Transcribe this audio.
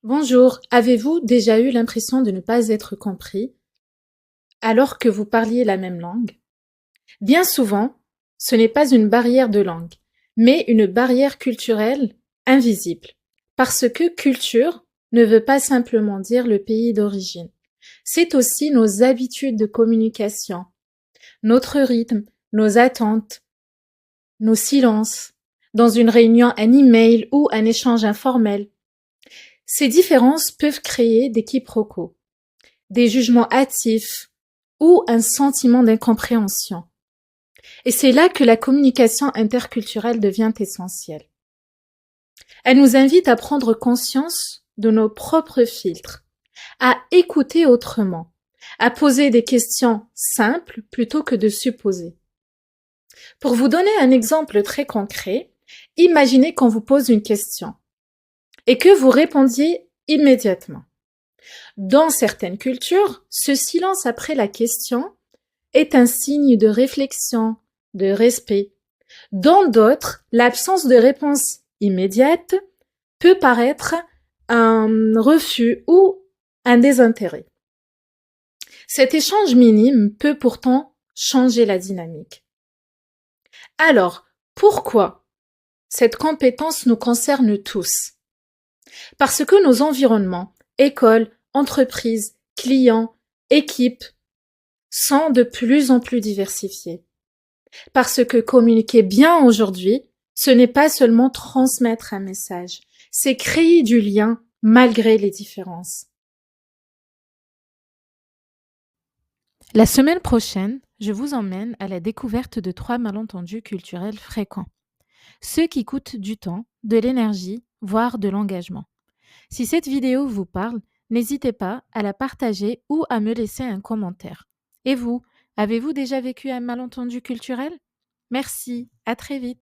Bonjour, avez-vous déjà eu l'impression de ne pas être compris alors que vous parliez la même langue? Bien souvent, ce n'est pas une barrière de langue, mais une barrière culturelle invisible. Parce que culture ne veut pas simplement dire le pays d'origine. C'est aussi nos habitudes de communication, notre rythme, nos attentes, nos silences, dans une réunion, un email ou un échange informel. Ces différences peuvent créer des quiproquos, des jugements hâtifs ou un sentiment d'incompréhension. Et c'est là que la communication interculturelle devient essentielle. Elle nous invite à prendre conscience de nos propres filtres, à écouter autrement, à poser des questions simples plutôt que de supposer. Pour vous donner un exemple très concret, imaginez qu'on vous pose une question et que vous répondiez immédiatement. Dans certaines cultures, ce silence après la question est un signe de réflexion, de respect. Dans d'autres, l'absence de réponse immédiate peut paraître un refus ou un désintérêt. Cet échange minime peut pourtant changer la dynamique. Alors, pourquoi cette compétence nous concerne tous? Parce que nos environnements, écoles, entreprises, clients, équipes, sont de plus en plus diversifiés. Parce que communiquer bien aujourd'hui, ce n'est pas seulement transmettre un message, c'est créer du lien malgré les différences. La semaine prochaine, je vous emmène à la découverte de 3 malentendus culturels fréquents. Ceux qui coûtent du temps, de l'énergie, voire de l'engagement. Si cette vidéo vous parle, n'hésitez pas à la partager ou à me laisser un commentaire. Et vous, avez-vous déjà vécu un malentendu culturel? Merci, à très vite.